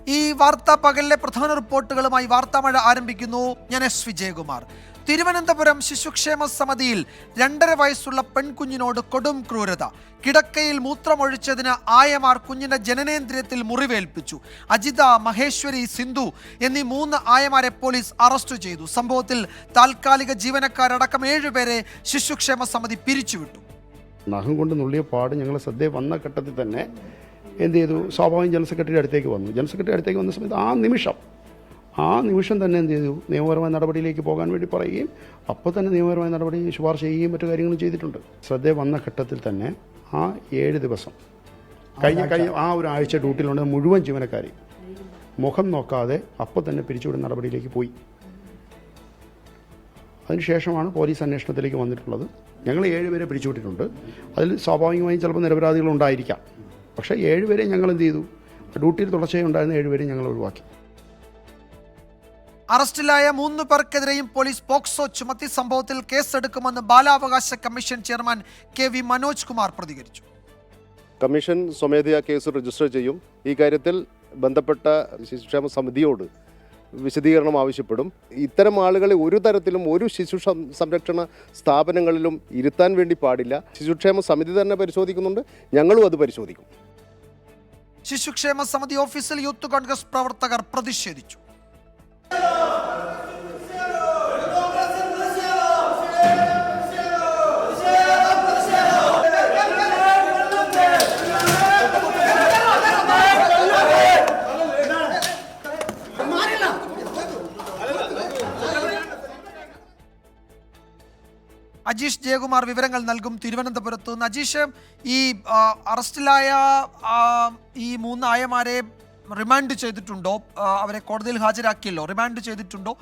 ഈ വാർത്താ പകലിലെ പ്രധാന റിപ്പോർട്ടുകളുമായി വാർത്താമഴ ആരംഭിക്കുന്നു. ഞാൻ എസ് വിജയകുമാർ. തിരുവനന്തപുരം ശിശുക്ഷേമ സമിതിയിൽ 2.5 വയസ്സുള്ള പെൺകുഞ്ഞിനോട് കൊടും ക്രൂരത. കിടക്കയിൽ മൂത്രമൊഴിച്ചതിന് ആയമാർ കുഞ്ഞിന്റെ ജനനേന്ദ്രിയത്തിൽ മുറിവേൽപ്പിച്ചു. അജിത, മഹേശ്വരി, സിന്ധു എന്നീ 3 ആയമാരെ പോലീസ് അറസ്റ്റ് ചെയ്തു. സംഭവത്തിൽ താൽക്കാലിക ജീവനക്കാരടക്കം 7 പേരെ ശിശുക്ഷേമ സമിതി പിരിച്ചുവിട്ടു. നഖം കൊണ്ട് നുള്ളിയ പാട് ഞങ്ങൾ ശ്രദ്ധയിൽ വന്ന ഘട്ടത്തിൽ തന്നെ എന്ത് ചെയ്തു? സ്വാഭാവികം ജനറൽ സെക്രട്ടറി അടുത്തേക്ക് വന്നു. ജനറൽ സെക്രട്ടറി അടുത്തേക്ക് വന്ന സമയത്ത് ആ നിമിഷം തന്നെ എന്ത് ചെയ്തു? നിയമപരമായ നടപടിയിലേക്ക് പോകാൻ വേണ്ടി പറയുകയും അപ്പോൾ തന്നെ നിയമപരമായ നടപടി ശുപാർശ ചെയ്യുകയും മറ്റു കാര്യങ്ങളും ചെയ്തിട്ടുണ്ട്. ശ്രദ്ധയിൽ വന്ന ഘട്ടത്തിൽ തന്നെ ആ 7 ദിവസം കഴിഞ്ഞ ആ ഒരു ആഴ്ച ഡ്യൂട്ടിയിലുണ്ട് മുഴുവൻ ജീവനക്കാരെയും മുഖം നോക്കാതെ അപ്പോൾ തന്നെ പിരിച്ചുവിടുന്ന നടപടിയിലേക്ക് പോയി. അതിനുശേഷമാണ് പോലീസ് അന്വേഷണത്തിലേക്ക് വന്നിട്ടുള്ളത്. ഞങ്ങൾ 7 പേരെ പിരിച്ചുവിട്ടിട്ടുണ്ട്. അതിൽ സ്വാഭാവികമായും ചിലപ്പോൾ നിരപരാധികളുണ്ടായിരിക്കാം. പക്ഷേ 7 പേരെ ഞങ്ങൾ എന്ത് ചെയ്തു? ഡ്യൂട്ടിയിൽ തുടർച്ചയായി ഉണ്ടായിരുന്ന 7 പേരെ ഞങ്ങൾ ഒഴിവാക്കി. അറസ്റ്റിലായ 3 പേർക്കെതിരെയും പോലീസ് പോക്സോ ചുമത്തി. സംഭവത്തിൽ കേസെടുക്കുമെന്ന് ബാലാവകാശ commission chairman KV Manoj Kumar പ്രതികരിച്ചു. കമ്മീഷൻ സ്വമേധയാ കേസ് രജിസ്റ്റർ ചെയ്യും. ഈ കാര്യത്തിൽ ബന്ധപ്പെട്ട ശിശുക്ഷേമ സമിതിയോട് വിശദീകരണം ആവശ്യപ്പെടും. ഇത്തരം ആളുകളെ ഒരു തരത്തിലും ഒരു ശിശു സംരക്ഷണ സ്ഥാപനങ്ങളിലും ഇരുത്താൻ വേണ്ടി പാടില്ല. ശിശുക്ഷേമ സമിതി തന്നെ പരിശോധിക്കുന്നുണ്ട്, ഞങ്ങളും അത് പരിശോധിക്കും. ശിശുക്ഷേമ സമിതി ഓഫീസിൽ യൂത്ത് കോൺഗ്രസ് പ്രവർത്തകർ പ്രതിഷേധിച്ചു. അജീഷ് ജയകുമാർ വിവരങ്ങൾ നൽകും തിരുവനന്തപുരത്ത് നിന്ന്. അജീഷ്, ഈ അറസ്റ്റിലായ ഈ 3 ആയമാരെ റിമാൻഡ് ചെയ്തിട്ടുണ്ടോ? അവരെ കോടതിയിൽ ഹാജരാക്കിയല്ലോ, റിമാൻഡ് ചെയ്തിട്ടുണ്ടോ?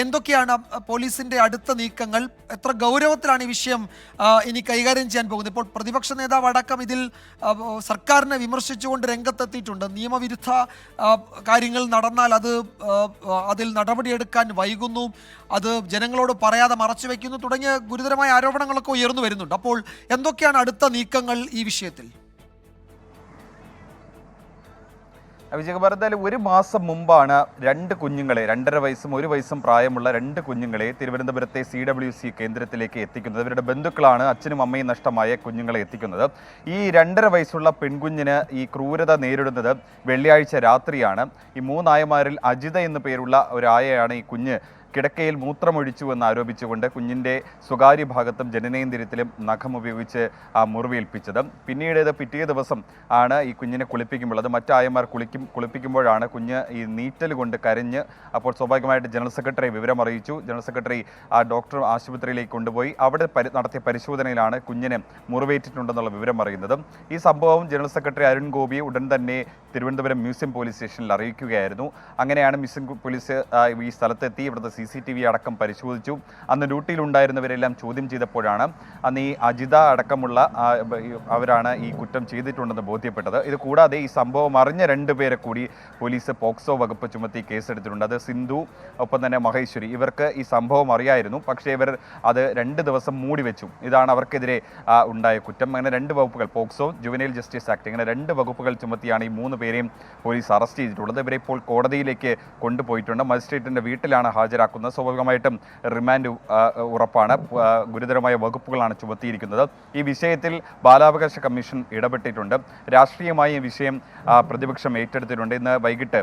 എന്തൊക്കെയാണ് പോലീസിന്റെ അടുത്ത നീക്കങ്ങൾ? എത്ര ഗൗരവത്തിലാണ് ഈ വിഷയം ഇനി കൈകാര്യം ചെയ്യാൻ പോകുന്നത്? ഇപ്പോൾ പ്രതിപക്ഷ നേതാവ് അടക്കം ഇതിൽ സർക്കാരിനെ വിമർശിച്ചുകൊണ്ട് രംഗത്തെത്തിയിട്ടുണ്ട്. നിയമവിരുദ്ധ കാര്യങ്ങൾ നടന്നാൽ അതിൽ നടപടിയെടുക്കാൻ വൈകുന്നു, അത് ജനങ്ങളോട് പറയാതെ മറച്ചു വയ്ക്കുന്നു തുടങ്ങിയ ഗുരുതരമായ ആരോപണങ്ങളൊക്കെ ഉയർന്നു വരുന്നുണ്ട്. അപ്പോൾ എന്തൊക്കെയാണ് അടുത്ത നീക്കങ്ങൾ ഈ വിഷയത്തിൽ? വിജയകുമാർ, എന്തായാലും 1 മാസം മുമ്പാണ് 2 കുഞ്ഞുങ്ങളെ, 2.5 വയസ്സും 1 വയസ്സും പ്രായമുള്ള 2 കുഞ്ഞുങ്ങളെ തിരുവനന്തപുരത്തെ CWC കേന്ദ്രത്തിലേക്ക് എത്തിക്കുന്നത്. ഇവരുടെ ബന്ധുക്കളാണ് അച്ഛനും അമ്മയും നഷ്ടമായ കുഞ്ഞുങ്ങളെ എത്തിക്കുന്നത്. ഈ 2.5 വയസ്സുള്ള പെൺകുഞ്ഞിന് ഈ ക്രൂരത നേരിടുന്നത് വെള്ളിയാഴ്ച രാത്രിയാണ്. ഈ 3 ആയമാരിൽ അജിത എന്നു പേരുള്ള ഒരു ആയയാണ് ഈ കുഞ്ഞ് കിടക്കയിൽ മൂത്രമൊഴിച്ചു എന്ന് ആരോപിച്ചുകൊണ്ട് കുഞ്ഞിൻ്റെ സ്വകാര്യ ഭാഗത്തും ജനനേന്ദ്രിയത്തിലും നഖം ഉപയോഗിച്ച് മുറിവേൽപ്പിച്ചത്. പിന്നീട് പിറ്റേ ദിവസം ആണ് ഈ കുഞ്ഞിനെ കുളിപ്പിക്കുമ്പോൾ, അത് മറ്റായമാർ കുളിപ്പിക്കുമ്പോഴാണ് കുഞ്ഞ് ഈ നീറ്റൽ കൊണ്ട് കരഞ്ഞ്. അപ്പോൾ സ്വാഭാവികമായിട്ട് ജനറൽ സെക്രട്ടറി വിവരം അറിയിച്ചു. ജനറൽ സെക്രട്ടറി ഡോക്ടർ ആശുപത്രിയിലേക്ക് കൊണ്ടുപോയി. അവിടെ നടത്തിയ പരിശോധനയിലാണ് കുഞ്ഞിന് മുറിവേറ്റിട്ടുണ്ടെന്നുള്ള വിവരം അറിയുന്നത്. ഈ സംഭവം ജനറൽ സെക്രട്ടറി അരുൺ ഗോപിയെ ഉടൻ തന്നെ തിരുവനന്തപുരം മ്യൂസിയം പോലീസ് സ്റ്റേഷനിൽ അറിയിക്കുകയായിരുന്നു. അങ്ങനെയാണ് മ്യൂസിയം പോലീസ് ഈ സ്ഥലത്തെത്തി ഇവിടുത്തെ CCTV അടക്കം പരിശോധിച്ചു. അന്ന് ഡ്യൂട്ടിയിലുണ്ടായിരുന്നവരെല്ലാം ചോദ്യം ചെയ്തപ്പോഴാണ് അന്ന് ഈ അജിത അടക്കമുള്ള അവരാണ് ഈ കുറ്റം ചെയ്തിട്ടുണ്ടെന്ന് ബോധ്യപ്പെട്ടത്. ഇത് കൂടാതെ ഈ സംഭവം അറിഞ്ഞ 2 പേരെ കൂടി പോലീസ് പോക്സോ വകുപ്പ് ചുമത്തി കേസെടുത്തിട്ടുണ്ട്. അത് സിന്ധു, ഒപ്പം തന്നെ മഹേശ്വരി. ഇവർക്ക് ഈ സംഭവം അറിയായിരുന്നു, പക്ഷേ ഇവർ അത് 2 ദിവസം മൂടി വെച്ചു. ഇതാണ് അവർക്കെതിരെ ഉണ്ടായ കുറ്റം. അങ്ങനെ 2 വകുപ്പുകൾ, പോക്സോ, ജുവനൈൽ ജസ്റ്റിസ് ആക്ട്, ഇങ്ങനെ 2 വകുപ്പുകൾ ചുമത്തിയാണ് ഈ 3 പേരെയും പോലീസ് അറസ്റ്റ് ചെയ്തിട്ടുള്ളത്. ഇവരെ ഇപ്പോൾ കോടതിയിലേക്ക് കൊണ്ടുപോയിട്ടുണ്ട്. മജിസ്ട്രേറ്റിൻ്റെ വീട്ടിലാണ് ഹാജരാക്കുന്നത്. സ്വാഭാവികമായിട്ടും റിമാൻഡ് ഉറപ്പാണ്. ഗുരുതരമായ വകുപ്പുകളാണ് ചുമത്തിയിരിക്കുന്നത്. ഈ വിഷയത്തിൽ ബാലാവകാശ കമ്മീഷൻ ഇടപെട്ടിട്ടുണ്ട്. രാഷ്ട്രീയമായ ഈ വിഷയം പ്രതിപക്ഷം ഏറ്റെടുത്തിട്ടുണ്ട്. ഇന്ന് വൈകിട്ട്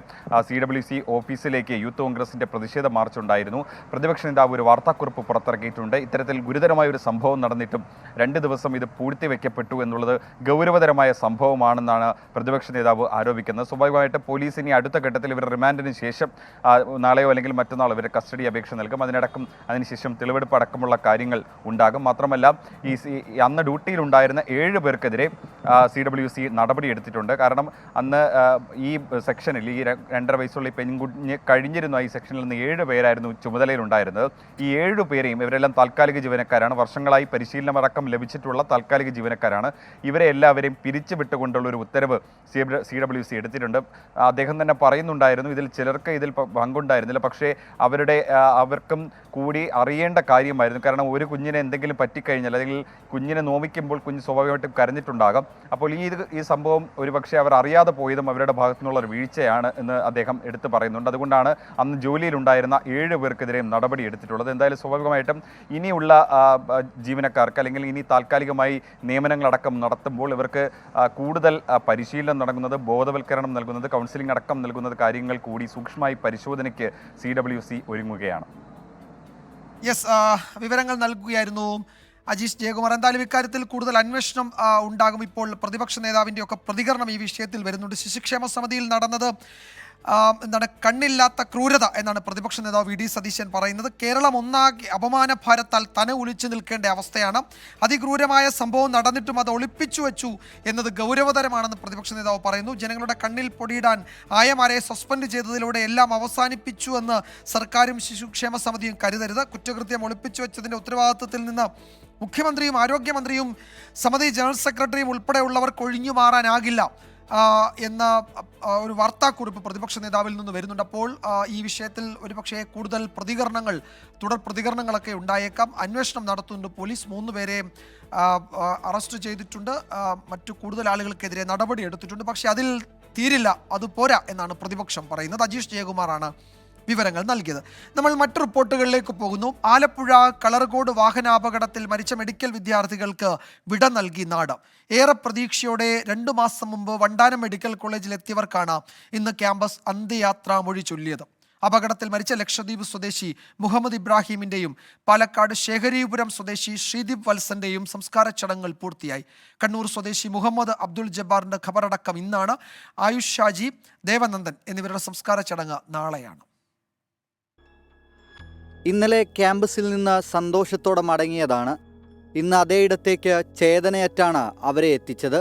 CWC ഓഫീസിലേക്ക് യൂത്ത് കോൺഗ്രസിൻ്റെ പ്രതിഷേധ മാർച്ച് ഉണ്ടായിരുന്നു. പ്രതിപക്ഷ നേതാവ് ഒരു വാർത്താക്കുറിപ്പ് പുറത്തിറക്കിയിട്ടുണ്ട്. ഇത്തരത്തിൽ ഗുരുതരമായ ഒരു സംഭവം നടന്നിട്ടും 2 ദിവസം ഇത് പൂഴ്ത്തിവെക്കപ്പെട്ടു എന്നുള്ളത് ഗൗരവതരമായ സംഭവമാണെന്നാണ് പ്രതിപക്ഷ നേതാവ് ആരോപിക്കുന്നത്. സ്വാഭാവികമായിട്ട് പോലീസ് ഇനി അടുത്ത ഘട്ടത്തിൽ ഇവർ റിമാൻഡിന് ശേഷം നാളെയോ അല്ലെങ്കിൽ മറ്റന്നാളോ ഇവരെ കസ്റ്റഡി അപേക്ഷ നൽകും. അതിനുശേഷം തെളിവെടുപ്പ് അടക്കമുള്ള കാര്യങ്ങൾ ഉണ്ടാകും. മാത്രമല്ല ഈ അന്ന് ഡ്യൂട്ടിയിലുണ്ടായിരുന്ന 7 പേർക്കെതിരെ CWC നടപടിയെടുത്തിട്ടുണ്ട്. കാരണം അന്ന് ഈ സെക്ഷനിൽ ഈ 2.5 വയസ്സുള്ള ഈ പെൺകുഞ്ഞ് കഴിഞ്ഞിരുന്ന ഈ സെക്ഷനിൽ നിന്ന് 7 പേരായിരുന്നു ചുമതലയിലുണ്ടായിരുന്നത്. ഈ 7 പേരെയും, ഇവരെല്ലാം താൽക്കാലിക ജീവനക്കാരാണ്, വർഷങ്ങളായി പരിശീലനമടക്കം ലഭിച്ചിട്ടുള്ള താൽക്കാലിക ജീവനക്കാരാണ്. ഇവരെ എല്ലാവരെയും പിരിച്ചുവിട്ടുകൊണ്ടുള്ള ഒരു ഉത്തരവ് CWC എടുത്തിട്ടുണ്ട്. അദ്ദേഹം തന്നെ പറയുന്നുണ്ടായിരുന്നു ഇതിൽ ചിലർക്ക് ഇതിൽ പങ്കുണ്ടായിരുന്നില്ല, പക്ഷേ അവരുടെ അവർക്കും കൂടി അറിയേണ്ട കാര്യമായിരുന്നു. കാരണം ഒരു കുഞ്ഞിനെ എന്തെങ്കിലും പറ്റിക്കഴിഞ്ഞാൽ അല്ലെങ്കിൽ കുഞ്ഞിനെ നോവിക്കുമ്പോൾ കുഞ്ഞ് സ്വാഭാവികമായിട്ടും കരഞ്ഞിട്ടുണ്ടാകാം. അപ്പോൾ ഈ സംഭവം ഒരുപക്ഷെ അവർ അറിയാതെ പോയതും അവരുടെ ഭാഗത്തു നിന്നുള്ള ഒരു വീഴ്ചയാണ് എന്ന് അദ്ദേഹം എടുത്തു പറയുന്നുണ്ട്. അതുകൊണ്ടാണ് അന്ന് ജോലിയിലുണ്ടായിരുന്ന 7 പേർക്കെതിരെയും നടപടി എടുത്തിട്ടുള്ളത്. എന്തായാലും സ്വാഭാവികമായിട്ടും ഇനിയുള്ള ജീവനക്കാർക്ക് അല്ലെങ്കിൽ ഇനി താൽക്കാലികമായി നിയമനങ്ങളടക്കം നടത്തുമ്പോൾ ഇവർക്ക് കൂടുതൽ പരിശീലനം നടക്കുന്നത്, ബോധവൽക്കരണം നൽകുന്നത്, കൗൺസിലിംഗ് അടക്കം നൽകുന്നത് കാര്യങ്ങൾ കൂടി സൂക്ഷ്മമായി പരിശോധനയ്ക്ക് CWC ഒരുങ്ങുകയാണ്. യെസ്, വിവരങ്ങൾ നൽകുകയായിരുന്നു അജീഷ് ജയകുമാർ. എന്തായാലും ഇക്കാര്യത്തിൽ കൂടുതൽ അന്വേഷണം ഉണ്ടാകും. ഇപ്പോൾ പ്രതിപക്ഷ നേതാവിൻ്റെ ഒക്കെ പ്രതികരണം ഈ വിഷയത്തിൽ വരുന്നുണ്ട്. ശിശുക്ഷേമ സമിതിയിൽ നടന്നത് കണ്ണില്ലാത്ത ക്രൂരത എന്നാണ് പ്രതിപക്ഷ നേതാവ് VD സതീശൻ പറയുന്നത്. കേരളം ഒന്നാകെ അപമാന ഭാരത്താൽ തന ഒളിച്ചു നിൽക്കേണ്ട അവസ്ഥയാണ്. അതിക്രൂരമായ സംഭവം നടന്നിട്ടും അത് ഒളിപ്പിച്ചു വെച്ചു എന്നത് ഗൗരവതരമാണെന്ന് പ്രതിപക്ഷ നേതാവ് പറയുന്നു. ജനങ്ങളുടെ കണ്ണിൽ പൊടിയിടാൻ ആയമാരെ സസ്പെൻഡ് ചെയ്തതിലൂടെ എല്ലാം അവസാനിപ്പിച്ചു എന്ന് സർക്കാരും ശിശുക്ഷേമ സമിതിയും കരുതരുത്. കുറ്റകൃത്യം ഒളിപ്പിച്ചു വെച്ചതിൻ്റെ ഉത്തരവാദിത്വത്തിൽ നിന്ന് മുഖ്യമന്ത്രിയും ആരോഗ്യമന്ത്രിയും സമിതി ജനറൽ സെക്രട്ടറിയും ഉൾപ്പെടെയുള്ളവർക്ക് ഒഴിഞ്ഞു മാറാനാകില്ല എന്ന ഒരു വാർത്താക്കുറിപ്പ് പ്രതിപക്ഷ നേതാവിൽ നിന്ന് വരുന്നുണ്ട്. അപ്പോൾ ഈ വിഷയത്തിൽ ഒരുപക്ഷെ കൂടുതൽ തുടർ പ്രതികരണങ്ങളൊക്കെ ഉണ്ടായേക്കാം. അന്വേഷണം നടത്തുന്നുണ്ട് പോലീസ്. 3 പേരെ അറസ്റ്റ് ചെയ്തിട്ടുണ്ട്. മറ്റു കൂടുതൽ ആളുകൾക്കെതിരെ നടപടി എടുത്തിട്ടുണ്ട്. പക്ഷേ അതിൽ തീരില്ല, അത് പോരാ എന്നാണ് പ്രതിപക്ഷം പറയുന്നത്. അജീഷ് ജയകുമാറാണ് വിവരങ്ങൾ നൽകിയത്. നമ്മൾ മറ്റു റിപ്പോർട്ടുകളിലേക്ക് പോകുന്നു. ആലപ്പുഴ കളർകോട് വാഹനാപകടത്തിൽ മരിച്ച മെഡിക്കൽ വിദ്യാർത്ഥികൾക്ക് വിട നൽകി നാട്. ഏറെ പ്രതീക്ഷയോടെ 2 മാസം മുമ്പ് വണ്ടാനം മെഡിക്കൽ കോളേജിലെത്തിയവർക്കാണ് ഇന്ന് ക്യാമ്പസ് അന്ത്യയാത്രാ മൊഴി ചൊല്ലിയത്. അപകടത്തിൽ മരിച്ച ലക്ഷദ്വീപ് സ്വദേശി മുഹമ്മദ് ഇബ്രാഹിമിൻ്റെയും പാലക്കാട് ശേഖരീപുരം സ്വദേശി ശ്രീദീപ് വത്സന്റെയും സംസ്കാര ചടങ്ങുകൾ പൂർത്തിയായി. കണ്ണൂർ സ്വദേശി മുഹമ്മദ് അബ്ദുൾ ജബ്ബാറിന്റെ ഖബറടക്കം ഇന്നാണ്. ആയുഷ് ഷാജി, ദേവനന്ദൻ എന്നിവരുടെ സംസ്കാര ചടങ്ങ് നാളെയാണ്. ഇന്നലെ ക്യാമ്പസിൽ നിന്ന് സന്തോഷത്തോടെ മടങ്ങിയതാണ്. ഇന്ന് അതേയിടത്തേക്ക് ചേതനയറ്റാണ് അവരെ എത്തിച്ചത്.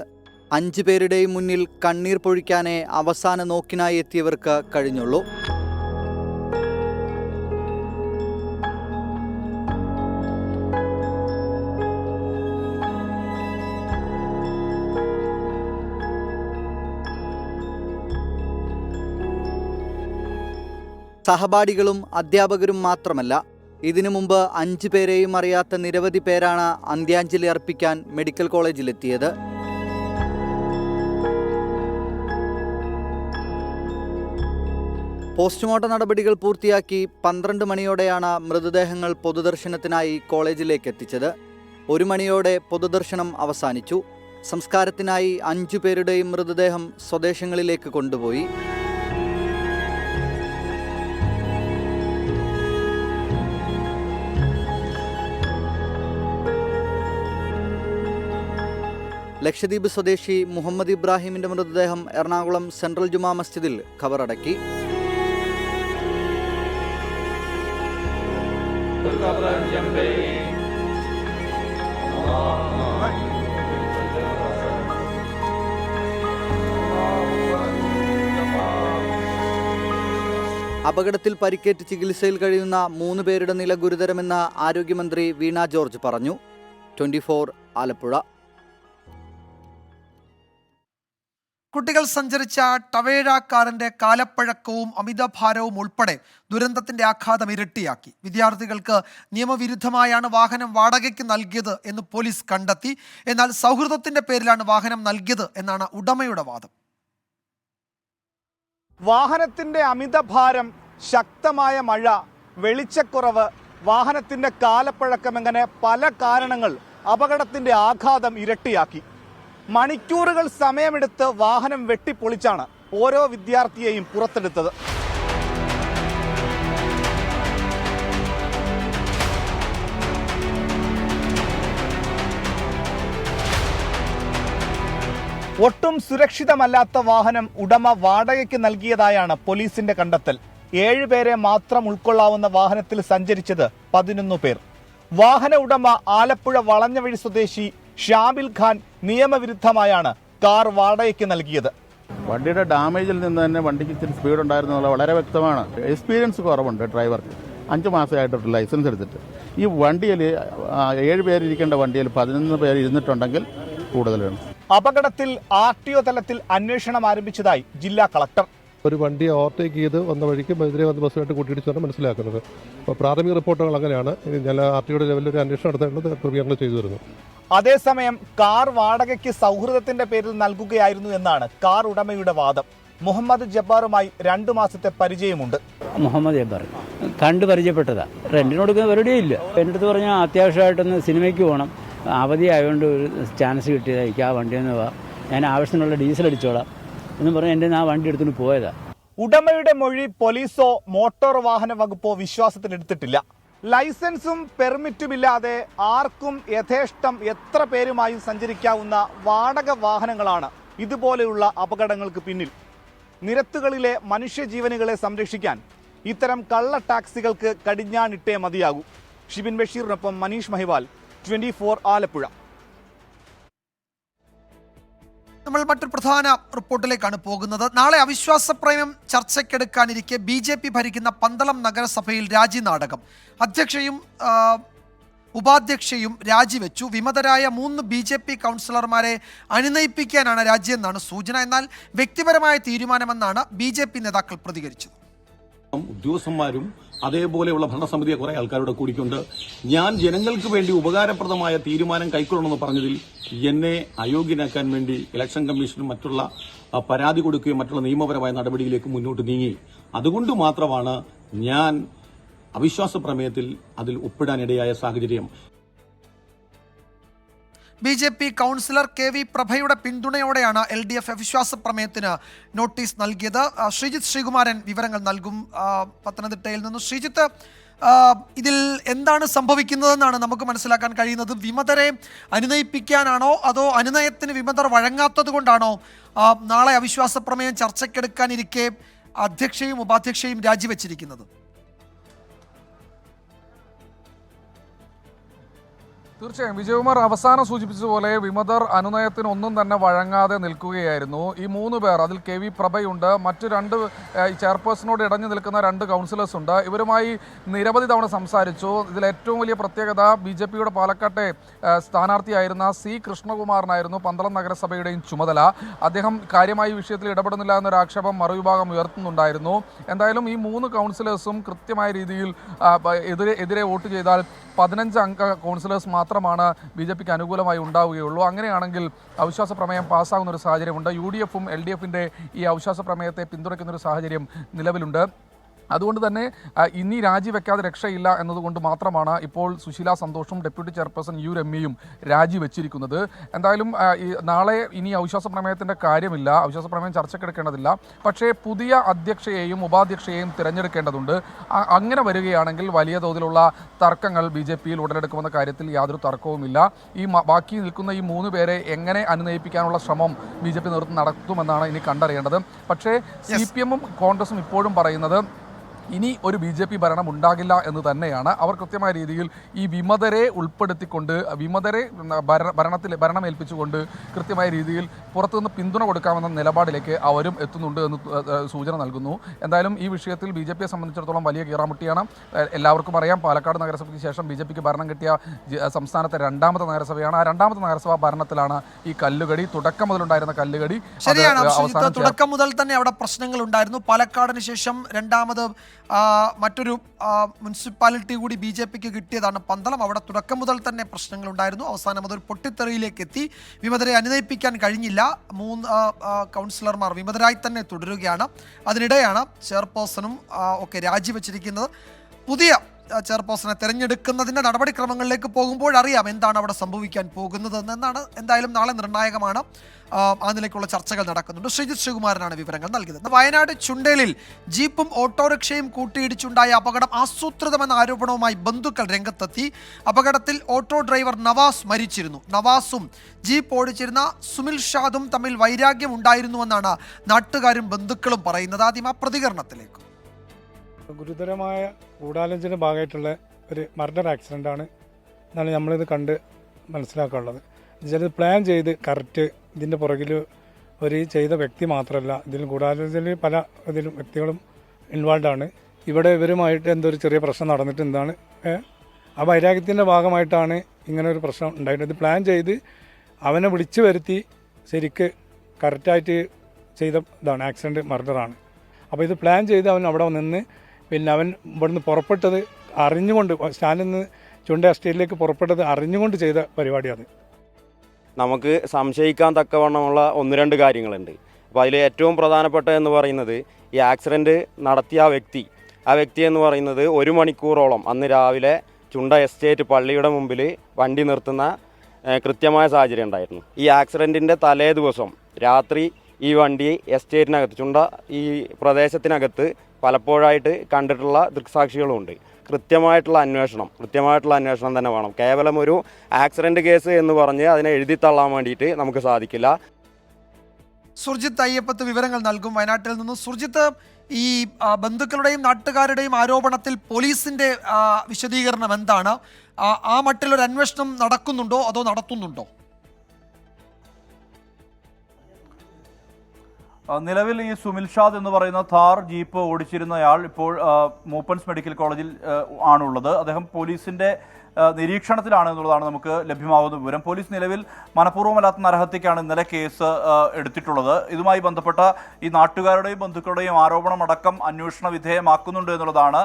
5 പേരുടെയും മുന്നിൽ കണ്ണീർ പൊഴിക്കാനേ അവസാന നോക്കിനായി എത്തിയവർക്ക് കഴിഞ്ഞുള്ളൂ. സഹപാഠികളും അധ്യാപകരും മാത്രമല്ല, ഇതിനു മുമ്പ് 5 പേരെയും അറിയാത്ത നിരവധി പേരാണ് അന്ത്യാഞ്ജലി അർപ്പിക്കാൻ മെഡിക്കൽ കോളേജിലെത്തിയത്. പോസ്റ്റ്മോർട്ടം നടപടികൾ പൂർത്തിയാക്കി 12 മണിയോടെയാണ് മൃതദേഹങ്ങൾ പൊതുദർശനത്തിനായി കോളേജിലേക്ക് എത്തിച്ചത്. 1 മണിയോടെ പൊതുദർശനം അവസാനിച്ചു. സംസ്കാരത്തിനായി 5 പേരുടെയും മൃതദേഹം സ്വദേശങ്ങളിലേക്ക് കൊണ്ടുപോയി. ലക്ഷദ്വീപ് സ്വദേശി മുഹമ്മദ് ഇബ്രാഹിമിന്റെ മൃതദേഹം എറണാകുളം സെൻട്രൽ ജുമാ മസ്ജിദിൽ ഖബറടക്കി. അപകടത്തിൽ പരിക്കേറ്റ് ചികിത്സയിൽ കഴിയുന്ന 3 പേരുടെ നില ഗുരുതരമെന്ന് ആരോഗ്യമന്ത്രി വീണ ജോർജ് പറഞ്ഞു. 24 ആലപ്പുഴ. കുട്ടികൾ സഞ്ചരിച്ച ടവേര കാറിന്റെ കാലപ്പഴക്കവും അമിതഭാരവും ഉൾപ്പെടെ ദുരന്തത്തിന്റെ ആഘാതം ഇരട്ടിയാക്കി. വിദ്യാർത്ഥികൾക്ക് നിയമവിരുദ്ധമായാണ് വാഹനം വാടകയ്ക്ക് നൽകിയത് എന്ന് പോലീസ് കണ്ടെത്തി. എന്നാൽ സൗഹൃദത്തിന്റെ പേരിലാണ് വാഹനം നൽകിയത് എന്നാണ് ഉടമയുടെ വാദം. വാഹനത്തിന്റെ അമിതഭാരം, ശക്തമായ മഴ, വെളിച്ചക്കുറവ്, വാഹനത്തിന്റെ കാലപ്പഴക്കം, അങ്ങനെ പല കാരണങ്ങൾ അപകടത്തിന്റെ ആഘാതം ഇരട്ടിയാക്കി. മണിക്കൂറുകൾ സമയമെടുത്ത് വാഹനം വെട്ടിപ്പൊളിച്ചാണ് ഓരോ വിദ്യാർത്ഥിയെയും പുറത്തെടുത്തത്. ഒട്ടും സുരക്ഷിതമല്ലാത്ത വാഹനം ഉടമ വാടകയ്ക്ക് നൽകിയതായാണ് പോലീസിന്റെ കണ്ടെത്തൽ. 7 പേരെ മാത്രം ഉൾക്കൊള്ളാവുന്ന വാഹനത്തിൽ സഞ്ചരിച്ചത് 11 പേർ. വാഹന ഉടമ ആലപ്പുഴ വളഞ്ഞവഴി സ്വദേശി ഷാബിൽ ഖാൻ നിയമവിരുദ്ധമായാണ് കാർ വാടകയ്ക്ക് നൽകിയത്. വണ്ടിയുടെ ഡാമേജിൽ നിന്ന് തന്നെ വണ്ടിക്ക് ഇച്ചിരി സ്പീഡ് ഉണ്ടായിരുന്നുള്ള വളരെ വ്യക്തമാണ്. എക്സ്പീരിയൻസ് കുറവുണ്ട് ഡ്രൈവർക്ക്. 5 മാസമായിട്ട് ലൈസൻസ് എടുത്തിട്ട് ഈ വണ്ടിയിൽ 7 പേരിരിക്കേണ്ട വണ്ടിയിൽ 11 പേര് ഇരുന്നിട്ടുണ്ടെങ്കിൽ കൂടുതലാണ്. അപകടത്തിൽ RTO തലത്തിൽ അന്വേഷണം ആരംഭിച്ചതായി ജില്ലാ കളക്ടർ. ഒരു വണ്ടിയെ ഓവർടേക്ക് ചെയ്ത് വന്ന വഴിക്ക് എതിരെ വന്ന ബസ്സുമായിട്ട് കൂട്ടിയിടിച്ചാണ് മനസ്സിലാക്കുന്നത്. അപ്പോൾ പ്രാഥമിക റിപ്പോർട്ടുകൾ അങ്ങനെയാണ്. ഞാൻ RTOയുടെ ലെവലിൽ ഒരു അന്വേഷണം നടത്തേണ്ടത് ക്രമീകരണം ചെയ്തു വരുന്നു. അതേസമയം കാർ വാടകയ്ക്ക് സൗഹൃദത്തിന്റെ പേരിൽ നൽകുകയായിരുന്നു എന്നാണ് കാർ ഉടമയുടെ വാദം. മുഹമ്മദ് ജബ്ബാറുമായി 2 മാസത്തെ പരിചയമുണ്ട്. മുഹമ്മദ് ജബ്ബാർ കണ്ട് പരിചയപ്പെട്ടതാ. റെന്റിന് കൊടുക്കുന്ന പരിപാടിയേ ഇല്ല. എൻ്റെ അടുത്ത് പറഞ്ഞാൽ അത്യാവശ്യമായിട്ടൊന്ന് സിനിമയ്ക്ക് പോകണം, അവധി ആയതുകൊണ്ട് ഒരു ചാൻസ് കിട്ടിയതായിരിക്കും, ആ വണ്ടിയിൽ നിന്ന് ഞാൻ ആവശ്യത്തിനുള്ള ഡീസൽ അടിച്ചോളാം എന്ന് പറഞ്ഞ് എൻ്റെ ആ വണ്ടി എടുത്തുകൊണ്ട് പോയതാ. ഉടമയുടെ മൊഴി പോലീസോ മോട്ടോർ വാഹന വകുപ്പോ വിശ്വാസത്തിലെടുത്തിട്ടില്ല. ലൈസൻസും പെർമിറ്റുമില്ലാതെ ആർക്കും യഥേഷ്ടം എത്ര പേരുമായും സഞ്ചരിക്കാവുന്ന വാടക വാഹനങ്ങളാണ് ഇതുപോലെയുള്ള അപകടങ്ങൾക്ക് പിന്നിൽ. നിരത്തുകളിലെ മനുഷ്യജീവനുകളെ സംരക്ഷിക്കാൻ ഇത്തരം കള്ള ടാക്സികൾക്ക് കടിഞ്ഞാണിട്ടേ മതിയാകൂ. ഷിബിൻ ബഷീറിനൊപ്പം മനീഷ് മഹിവാൽ, 24 ആലപ്പുഴ. നമ്മൾ മറ്റൊരു പ്രധാന റിപ്പോർട്ടിലേക്കാണ് പോകുന്നത്. നാളെ അവിശ്വാസ പ്രമേയം ചർച്ചയ്ക്കെടുക്കാനിരിക്കെ BJP ഭരിക്കുന്ന പന്തളം നഗരസഭയിൽ രാജിനാടകം. അധ്യക്ഷയും ഉപാധ്യക്ഷയും രാജിവെച്ചു. വിമതരായ 3 BJP കൗൺസിലർമാരെ അനുനയിപ്പിക്കാനാണ് രാജിയെന്നാണ് സൂചന. എന്നാൽ വ്യക്തിപരമായ തീരുമാനമെന്നാണ് BJP നേതാക്കൾ പ്രതികരിച്ചത്. ഉദ്യോഗസ്ഥന്മാരും അതേപോലെയുള്ള ഭരണസമിതിയെ കുറെ ആൾക്കാരുടെ കൂടിക്കൊണ്ട് ഞാൻ ജനങ്ങൾക്ക് വേണ്ടി ഉപകാരപ്രദമായ തീരുമാനം കൈക്കൊള്ളണമെന്ന് പറഞ്ഞതിൽ എന്നെ അയോഗ്യനാക്കാൻ വേണ്ടി ഇലക്ഷൻ കമ്മീഷനും മറ്റുള്ള പരാതി കൊടുക്കുകയും മറ്റുള്ള നിയമപരമായ നടപടിയിലേക്ക് മുന്നോട്ട് നീങ്ങി. അതുകൊണ്ട് മാത്രമാണ് ഞാൻ അവിശ്വാസ പ്രമേയത്തിൽ അതിൽ ഒപ്പിടാനിടയായ സാഹചര്യം. BJP കൗൺസിലർ KV പ്രഭയുടെ പിന്തുണയോടെയാണ് LDF അവിശ്വാസ പ്രമേയത്തിന് നോട്ടീസ് നൽകിയത്. ശ്രീജിത്ത് ശ്രീകുമാരൻ വിവരങ്ങൾ നൽകും പത്തനംതിട്ടയിൽ നിന്നും. ശ്രീജിത്ത്, ഇതിൽ എന്താണ് സംഭവിക്കുന്നതെന്നാണ് നമുക്ക് മനസ്സിലാക്കാൻ കഴിയുന്നത്? വിമതരെ അനുനയിപ്പിക്കാനാണോ അതോ അനുനയത്തിന് വിമതർ വഴങ്ങാത്തത് കൊണ്ടാണോ നാളെ അവിശ്വാസ പ്രമേയം ചർച്ചയ്ക്കെടുക്കാനിരിക്കെ അധ്യക്ഷയും ഉപാധ്യക്ഷയും രാജിവെച്ചിരിക്കുന്നത്? തീർച്ചയായും വിജയകുമാർ അവസാനം സൂചിപ്പിച്ചതുപോലെ വിമതർ അനുനയത്തിന് ഒന്നും തന്നെ വഴങ്ങാതെ നിൽക്കുകയായിരുന്നു. ഈ 3 പേർ, അതിൽ KV പ്രഭയുണ്ട്, മറ്റ് 2 ചെയർപേഴ്സണോട് ഇടഞ്ഞു നിൽക്കുന്ന 2 കൗൺസിലേഴ്സ് ഉണ്ട്. ഇവരുമായി നിരവധി തവണ സംസാരിച്ചു. ഇതിൽ ഏറ്റവും വലിയ പ്രത്യേകത BJPയുടെ പാലക്കാട്ടെ സ്ഥാനാർത്ഥിയായിരുന്ന C കൃഷ്ണകുമാറിനായിരുന്നു പന്തളം നഗരസഭയുടെയും ചുമതല. അദ്ദേഹം കാര്യമായി വിഷയത്തിൽ ഇടപെടുന്നില്ല എന്നൊരു ആക്ഷേപം മറുവിഭാഗം ഉയർത്തുന്നുണ്ടായിരുന്നു. എന്തായാലും ഈ 3 കൗൺസിലേഴ്സും കൃത്യമായ രീതിയിൽ എതിരെ വോട്ട് ചെയ്താൽ 15 അംഗ കൗൺസിലേഴ്സ് മാത്രമാണ് BJPക്ക് അനുകൂലമായി ഉണ്ടാവുകയുള്ളൂ. അങ്ങനെയാണെങ്കിൽ അവിശ്വാസ പ്രമേയം പാസ്സാകുന്ന ഒരു സാഹചര്യമുണ്ട്. UDFും LDFിൻ്റെ ഈ അവിശ്വാസ പ്രമേയത്തെ പിന്തുണയ്ക്കുന്ന ഒരു സാഹചര്യം നിലവിലുണ്ട്. അതുകൊണ്ട് തന്നെ ഇനി രാജിവെക്കാതെ രക്ഷയില്ല എന്നതുകൊണ്ട് മാത്രമാണ് ഇപ്പോൾ സുശീല സന്തോഷും ഡെപ്യൂട്ടി ചെയർപേഴ്സൺ U രമ്യയും രാജിവെച്ചിരിക്കുന്നത്. എന്തായാലും നാളെ ഇനി അവിശ്വാസ പ്രമേയത്തിൻ്റെ കാര്യമില്ല, അവിശ്വാസ പ്രമേയം ചർച്ചയ്ക്കെടുക്കേണ്ടതില്ല. പക്ഷേ പുതിയ അധ്യക്ഷയെയും ഉപാധ്യക്ഷയെയും തിരഞ്ഞെടുക്കേണ്ടതുണ്ട്. അങ്ങനെ വരികയാണെങ്കിൽ വലിയ തോതിലുള്ള തർക്കങ്ങൾ BJPയിൽ ഉടലെടുക്കുമെന്ന കാര്യത്തിൽ യാതൊരു തർക്കവുമില്ല. ബാക്കി നിൽക്കുന്ന ഈ 3 പേരെ എങ്ങനെ അനുനയിപ്പിക്കാനുള്ള ശ്രമം BJP നേതൃത്വം നടത്തുമെന്നാണ് ഇനി കണ്ടറിയേണ്ടത്. പക്ഷേ CPMും കോൺഗ്രസും ഇപ്പോഴും പറയുന്നത് ഇനി ഒരു BJP ഭരണം ഉണ്ടാകില്ല എന്ന് തന്നെയാണ്. അവർ കൃത്യമായ രീതിയിൽ ഈ വിമതരെ ഉൾപ്പെടുത്തിക്കൊണ്ട് വിമതരെ ഭരണമേൽപ്പിച്ചുകൊണ്ട് കൃത്യമായ രീതിയിൽ പുറത്തുനിന്ന് പിന്തുണ കൊടുക്കാമെന്ന നിലപാടിലേക്ക് അവരും എത്തുന്നുണ്ട് എന്ന് സൂചന നൽകുന്നു. എന്തായാലും ഈ വിഷയത്തിൽ BJPയെ സംബന്ധിച്ചിടത്തോളം വലിയ കീറാമുട്ടിയാണ്. എല്ലാവർക്കും അറിയാം, പാലക്കാട് നഗരസഭയ്ക്ക് ശേഷം BJPക്ക് ഭരണം കിട്ടിയ സംസ്ഥാനത്തെ 2ാമത്തെ നഗരസഭയാണ്. ആ 2ാമത്തെ നഗരസഭാ ഭരണത്തിലാണ് ഈ കല്ലുകടി, തുടക്കം മുതലുണ്ടായിരുന്ന കല്ലുകടി. ശരിയാണ്, തുടക്കം മുതൽ തന്നെ അവിടെ പ്രശ്നങ്ങൾ ഉണ്ടായിരുന്നു. പാലക്കാടിന് ശേഷം 2ാമത് മറ്റൊരു മുനിസിപ്പാലിറ്റി കൂടി BJPക്ക് കിട്ടിയതാണ് പന്തളം. അവിടെ തുടക്കം മുതൽ തന്നെ പ്രശ്നങ്ങളുണ്ടായിരുന്നു. അവസാനം അതൊരു പൊട്ടിത്തെറിയിലേക്ക് എത്തി. വിമതരെ അനുനയിപ്പിക്കാൻ കഴിഞ്ഞില്ല. 3 കൗൺസിലർമാർ വിമതരായി തന്നെ തുടരുകയാണ്. അതിനിടെയാണ് ചെയർപേഴ്സണും ഒക്കെ രാജിവെച്ചിരിക്കുന്നത്. പുതിയ ചെയർപേഴ്സണെ തിരഞ്ഞെടുക്കുന്നതിൻ്റെ നടപടിക്രമങ്ങളിലേക്ക് പോകുമ്പോൾ അറിയാം എന്താണ് അവിടെ സംഭവിക്കാൻ പോകുന്നത് എന്നാണ്. എന്തായാലും നാളെ നിർണായകമാണ്. ആ നിലയ്ക്കുള്ള ചർച്ചകൾ നടക്കുന്നുണ്ട്. ശ്രീജിത്ത് ശ്രീകുമാരനാണ് വിവരങ്ങൾ നൽകിയത്. വയനാട് ചുണ്ടേലിൽ ജീപ്പും ഓട്ടോറിക്ഷയും കൂട്ടിയിടിച്ചുണ്ടായ അപകടം ആസൂത്രിതമെന്ന ആരോപണവുമായി ബന്ധുക്കൾ രംഗത്തെത്തി. അപകടത്തിൽ ഓട്ടോ ഡ്രൈവർ നവാസ് മരിച്ചിരുന്നു. നവാസും ജീപ്പ് ഓടിച്ചിരുന്ന സുമിൽ ഷാദും തമ്മിൽ വൈരാഗ്യം ഉണ്ടായിരുന്നുവെന്നാണ് നാട്ടുകാരും ബന്ധുക്കളും പറയുന്നത്. ആദ്യം ആ പ്രതികരണത്തിലേക്ക്. ഗുരുതരമായ ഗൂഢാലോചന ഭാഗമായിട്ടുള്ള ഒരു മർഡർ ആക്സിഡൻ്റാണ് എന്നാണ് നമ്മളിത് കണ്ട് മനസ്സിലാക്കാനുള്ളത്. ചിലത് പ്ലാൻ ചെയ്ത് കറക്റ്റ് ഇതിൻ്റെ പുറകിൽ ഒരു ചെയ്ത വ്യക്തി മാത്രമല്ല, ഇതിൽ ഗൂഢാലോചനയിൽ പല ഇതിലും വ്യക്തികളും ഇൻവോൾവ് ആണ്. ഇവിടെ ഇവരുമായിട്ട് എന്തോ ഒരു ചെറിയ പ്രശ്നം നടന്നിട്ടുണ്ടാണ്. ആ വൈരാഗ്യത്തിൻ്റെ ഭാഗമായിട്ടാണ് ഇങ്ങനെ ഒരു പ്രശ്നം ഉണ്ടായിട്ട്. ഇത് പ്ലാൻ ചെയ്ത് അവനെ വിളിച്ചു വരുത്തി ശരിക്ക് കറക്റ്റായിട്ട് ചെയ്ത ഇതാണ്, ആക്സിഡൻറ്റ് മർഡറാണ്. അപ്പോൾ ഇത് പ്ലാൻ ചെയ്ത് അവൻ അവിടെ നിന്ന് പിന്നെ അവൻ ഇവിടുന്ന് പുറപ്പെട്ടത് അറിഞ്ഞുകൊണ്ട് സ്റ്റാൻഡിൽ നിന്ന് ചുണ്ട എസ്റ്റേറ്റിലേക്ക് പുറപ്പെട്ടത് അറിഞ്ഞുകൊണ്ട് ചെയ്ത പരിപാടിയാണ്. നമുക്ക് സംശയിക്കാൻ തക്കവണ്ണമുള്ള 1-2 കാര്യങ്ങളുണ്ട്. അപ്പോൾ അതിൽ ഏറ്റവും പ്രധാനപ്പെട്ട എന്ന് പറയുന്നത് ഈ ആക്സിഡൻറ്റ് നടത്തിയ ആ വ്യക്തി എന്ന് പറയുന്നത് 1 മണിക്കൂറോളം അന്ന് രാവിലെ ചുണ്ട എസ്റ്റേറ്റ് പള്ളിയുടെ മുമ്പിൽ വണ്ടി നിർത്തുന്ന കൃത്യമായ സാഹചര്യം ഉണ്ടായിരുന്നു. ഈ ആക്സിഡൻറ്റിൻ്റെ തലേ ദിവസം രാത്രി ഈ വണ്ടി എസ്റ്റേറ്റിനകത്ത് ചുണ്ട ഈ പ്രദേശത്തിനകത്ത് പലപ്പോഴായിട്ട് കണ്ടിട്ടുള്ള ദൃക്സാക്ഷികളുമുണ്ട്. കൃത്യമായിട്ടുള്ള അന്വേഷണം തന്നെ വേണം. കേവലം ഒരു ആക്സിഡൻറ്റ് കേസ് എന്ന് പറഞ്ഞ് അതിനെ എഴുതിത്തള്ളാൻ വേണ്ടിയിട്ട് നമുക്ക് സാധിക്കില്ല. സുർജിത്ത് അയ്യപ്പത്ത് വിവരങ്ങൾ നൽകും വയനാട്ടിൽ നിന്ന്. സുർജിത്ത്, ഈ ബന്ധുക്കളുടെയും നാട്ടുകാരുടെയും ആരോപണത്തിൽ പോലീസിന്റെ വിശദീകരണം എന്താണ്? ആ മട്ടിലൊരു അന്വേഷണം നടക്കുന്നുണ്ടോ അതോ നടത്തുന്നുണ്ടോ? നിലവിൽ ഈ സുമിൽ ഷാദ് എന്ന് പറയുന്ന താർ ജീപ്പ് ഓടിച്ചിരുന്നയാൾ ഇപ്പോൾ മൂപ്പൻസ് മെഡിക്കൽ കോളേജിൽ ആണുള്ളത്. അദ്ദേഹം പോലീസിന്റെ നിരീക്ഷണത്തിലാണ് എന്നുള്ളതാണ് നമുക്ക് ലഭ്യമാകുന്ന വിവരം. പോലീസ് നിലവിൽ മനഃപൂർവ്വമല്ലാത്ത നരഹത്യക്കാണ് ഇന്നലെ കേസ് എടുത്തിട്ടുള്ളത്. ഇതുമായി ബന്ധപ്പെട്ട ഈ നാട്ടുകാരുടെയും ബന്ധുക്കളുടെയും ആരോപണം അടക്കം അന്വേഷണ വിധേയമാക്കുന്നുണ്ട് എന്നുള്ളതാണ്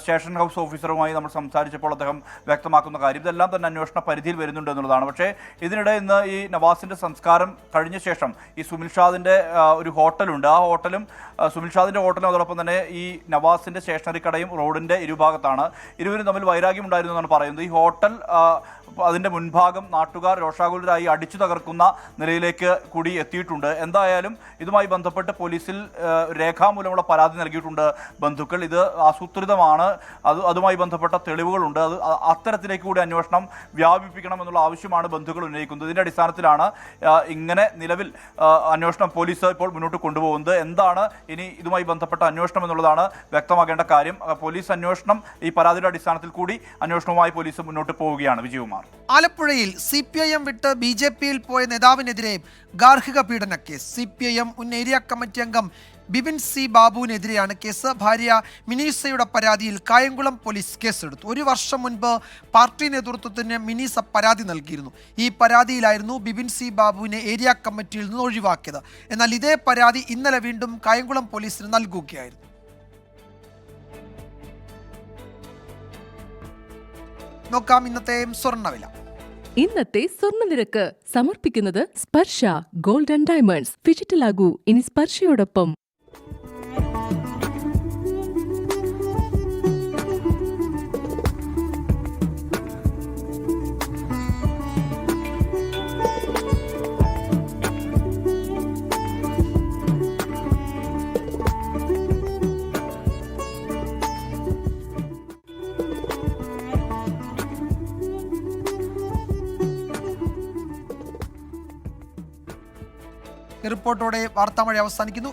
സ്റ്റേഷൻ ഹൗസ് ഓഫീസറുമായി നമ്മൾ സംസാരിച്ചപ്പോൾ അദ്ദേഹം വ്യക്തമാക്കുന്ന കാര്യം. ഇതെല്ലാം തന്നെ അന്വേഷണ പരിധിയിൽ വരുന്നുണ്ട് എന്നുള്ളതാണ്. പക്ഷേ ഇതിനിടെ ഇന്ന് ഈ നവാസിന്റെ സംസ്കാരം കഴിഞ്ഞ ശേഷം ഈ സുമിൽ ഷാദിന്റെ ഒരു ഹോട്ടലുണ്ട്. ആ ഹോട്ടലും സുമിൽ ഷാദിന്റെ ഹോട്ടലും അതോടൊപ്പം തന്നെ ഈ നവാസിന്റെ സ്റ്റേഷനറി കടയും റോഡിന്റെ ഇരുഭാഗത്താണ്. ഇരുവരും തമ്മിൽ വൈരാഗ്യമുണ്ടായിരുന്നു എന്നാണ് പറയുന്നത്. ഈ ഹോട്ടൽ അതിൻ്റെ മുൻഭാഗം നാട്ടുകാർ രോഷാകുലരായി അടിച്ചു തകർക്കുന്ന നിലയിലേക്ക് കൂടി എത്തിയിട്ടുണ്ട്. എന്തായാലും ഇതുമായി ബന്ധപ്പെട്ട് പോലീസിൽ രേഖാമൂലമുള്ള പരാതി നൽകിയിട്ടുണ്ട് ബന്ധുക്കൾ. ഇത് ആസൂത്രിതമാണ്, അതുമായി ബന്ധപ്പെട്ട തെളിവുകളുണ്ട്. അത്തരത്തിലേക്ക് കൂടി അന്വേഷണം വ്യാപിപ്പിക്കണമെന്നുള്ള ആവശ്യമാണ് ബന്ധുക്കൾ ഉന്നയിക്കുന്നത്. ഇതിൻ്റെ അടിസ്ഥാനത്തിലാണ് ഇങ്ങനെ നിലവിൽ അന്വേഷണം പോലീസ് ഇപ്പോൾ മുന്നോട്ട് കൊണ്ടുപോകുന്നത്. എന്താണ് ഇനി ഇതുമായി ബന്ധപ്പെട്ട അന്വേഷണം എന്നുള്ളതാണ് വ്യക്തമാക്കേണ്ട കാര്യം. പോലീസ് അന്വേഷണം ഈ പരാതിയുടെ അടിസ്ഥാനത്തിൽ കൂടി അന്വേഷണവുമായി പോലീസ് മുന്നോട്ട് പോവുകയാണ്. വിജയകുമാർ, ആലപ്പുഴയിൽ CPIM വിട്ട് BJPയിൽ പോയ നേതാവിനെതിരെ ഗാർഹിക പീഡന കേസ്. CPIM മുൻ ഏരിയ കമ്മിറ്റി അംഗം ബിപിൻ സി ബാബുവിനെതിരെയാണ് കേസ്. ഭാര്യ മിനീസയുടെ പരാതിയിൽ കായംകുളം പോലീസ് കേസെടുത്തു. 1 വർഷം മുൻപ് പാർട്ടി നേതൃത്വത്തിന് മിനീസ പരാതി നൽകിയിരുന്നു. ഈ പരാതിയിലായിരുന്നു ബിപിൻ സി ബാബുവിനെ ഏരിയ കമ്മിറ്റിയിൽ നിന്ന് ഒഴിവാക്കിയത്. എന്നാൽ ഇതേ പരാതി ഇന്നലെ വീണ്ടും കായംകുളം പോലീസിന് നൽകുകയായിരുന്നു. നോക്കാം ഇന്നത്തെ സ്വർണ്ണവില. ഇന്നത്തെ സ്വർണ്ണനിരക്ക് സമർപ്പിക്കുന്നത് സ്പർശ ഗോൾഡ് ആൻഡ് ഡയമണ്ട്സ്. ഡിജിറ്റലാകൂ ഇനി സ്പർശയോടൊപ്പം. റിപ്പോർട്ടോടെ വാർത്താമഴ അവസാനിക്കുന്നു.